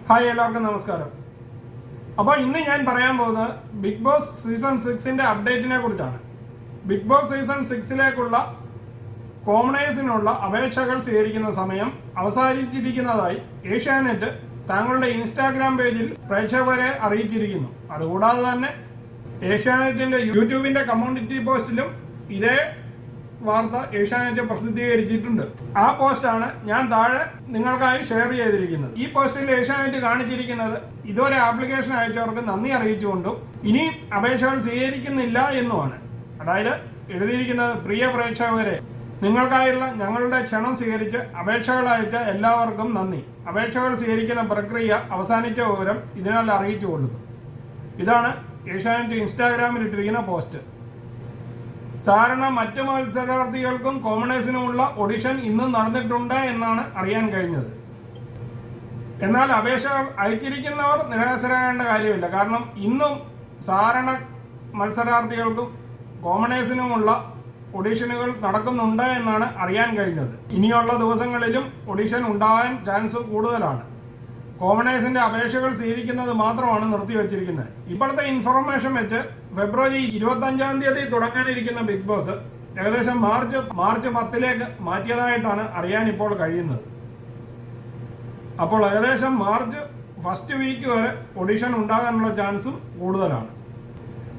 Hi, എല്ലാവർക്കും നമസ്കാരം. അപ്പോൾ ഇന്ന് ഞാൻ പറയാൻ പോകുന്നത് ബിഗ് ബോസ് സീസൺ 6ന്റെ അപ്ഡേറ്റിനെ കുറിച്ചാണ്. ബിഗ് ബോസ് സീസൺ 6ലേക്കുള്ള കോമണേഴ്സിനുള്ള അപേക്ഷകൾ സ്വീകരിക്കുന്ന സമയം അവസാനിച്ചിരിക്കുന്നതായി ഏഷ്യാനെറ്റ് തങ്ങളുടെ ഇൻസ്റ്റാഗ്രാം പേജിൽ പ്രേക്ഷകരെ അറിയിച്ചിരിക്കുന്നു. അതുകൂടാതെ തന്നെ ഏഷ്യാനെറ്റിന്റെ യൂട്യൂബിന്റെ കമ്മ്യൂണിറ്റി പോസ്റ്റിലും ഇതേ വാർത്ത ഏഷ്യാനെറ്റ് പ്രസിദ്ധീകരിച്ചിട്ടുണ്ട്. ആ പോസ്റ്റാണ് ഞാൻ താഴെ നിങ്ങൾക്കായി ഷെയർ ചെയ്തിരിക്കുന്നത്. ഈ പോസ്റ്റിൽ ഏഷ്യാനെറ്റ് കാണിച്ചിരിക്കുന്നത് ഇതുവരെ ആപ്ലിക്കേഷൻ അയച്ചവർക്ക് നന്ദി അറിയിച്ചുകൊണ്ടും ഇനിയും അപേക്ഷകൾ സ്വീകരിക്കുന്നില്ല എന്നുമാണ്. അതായത് എഴുതിയിരിക്കുന്നത്, പ്രിയ പ്രേക്ഷകരെ, നിങ്ങൾക്കായുള്ള ഞങ്ങളുടെ ക്ഷണം സ്വീകരിച്ച് അപേക്ഷകൾ അയച്ച എല്ലാവർക്കും നന്ദി. അപേക്ഷകൾ സ്വീകരിക്കുന്ന പ്രക്രിയ അവസാനിച്ച വിവരം ഇതിനാൽ അറിയിച്ചുകൊള്ളുന്നു. ഇതാണ് ഏഷ്യാനെറ്റ് ഇൻസ്റ്റാഗ്രാമിൽ ഇട്ടിരിക്കുന്ന പോസ്റ്റ്. സാധാരണ മറ്റ് മത്സരാർത്ഥികൾക്കും കോമണേഴ്സിനുമുള്ള ഓഡിഷൻ ഇന്നും നടന്നിട്ടുണ്ട് എന്നാണ് അറിയാൻ കഴിഞ്ഞത്. എന്നാൽ അപേക്ഷ അയച്ചിരിക്കുന്നവർ നിരാശരാകേണ്ട കാര്യമില്ല. കാരണം ഇന്നും സാധാരണ മത്സരാർത്ഥികൾക്കും കോമണേഴ്സിനുമുള്ള ഓഡിഷനുകൾ നടക്കുന്നുണ്ട് എന്നാണ് അറിയാൻ കഴിഞ്ഞത്. ഇനിയുള്ള ദിവസങ്ങളിലും ഓഡിഷൻ ഉണ്ടാകാൻ ചാൻസ് കൂടുതലാണ്. കോമണേഴ്സിന്റെ അപേക്ഷകൾ സ്വീകരിക്കുന്നത് മാത്രമാണ് നിർത്തിവെച്ചിരിക്കുന്നത്. ഇപ്പോഴത്തെ ഇൻഫർമേഷൻ വെച്ച് ഫെബ്രുവരി 25-ാം തീയതി തുടങ്ങാനിരിക്കുന്ന ബിഗ് ബോസ് ഏകദേശം മാർച്ച് 10ലേക്ക് മാറ്റിയതായിട്ടാണ് അറിയാൻ ഇപ്പോൾ കഴിയുന്നത്. അപ്പോൾ ഏകദേശം മാർച്ച് ഫസ്റ്റ് വീക്ക് വരെ ഓഡിഷൻ ഉണ്ടാകാനുള്ള ചാൻസും കൂടുതലാണ്.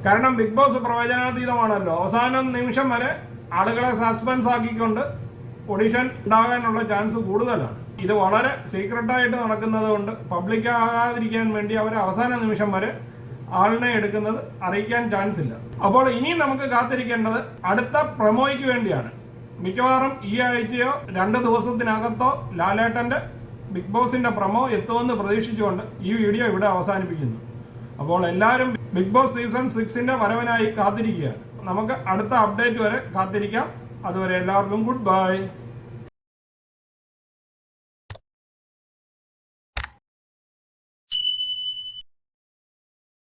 കാരണം ബിഗ് ബോസ് പ്രവചനാതീതമാണല്ലോ. അവസാന നിമിഷം വരെ ആളുകളെ സസ്പെൻസ് ആക്കിക്കൊണ്ട് ഓഡിഷൻ ഉണ്ടാകാനുള്ള ചാൻസ് കൂടുതലാണ്. ഇത് വളരെ സീക്രട്ടായിട്ട് നടക്കുന്നത് കൊണ്ട് പബ്ലിക് ആകാതിരിക്കാൻ വേണ്ടി അവർ അവസാന നിമിഷം വരെ ആളിനെ എടുക്കുന്നത് അറിയിക്കാൻ ചാൻസ് ഇല്ല. അപ്പോൾ ഇനി നമുക്ക് കാത്തിരിക്കേണ്ടത് അടുത്ത പ്രൊമോയ്ക്ക് വേണ്ടിയാണ്. മിക്കവാറും ഈ ആഴ്ചയോ 2 ദിവസത്തിനകത്തോ ലാലേട്ടൻ്റെ ബിഗ് ബോസിന്റെ പ്രൊമോ എത്തുമെന്ന് പ്രതീക്ഷിച്ചുകൊണ്ട് ഈ വീഡിയോ ഇവിടെ അവസാനിപ്പിക്കുന്നു. അപ്പോൾ എല്ലാവരും ബിഗ് ബോസ് സീസൺ 6ന്റെ വരവിനായി കാത്തിരിക്കുകയാണ്. നമുക്ക് അടുത്ത അപ്ഡേറ്റ് വരെ കാത്തിരിക്കാം. അതുവരെ എല്ലാവർക്കും ഗുഡ് ബൈ.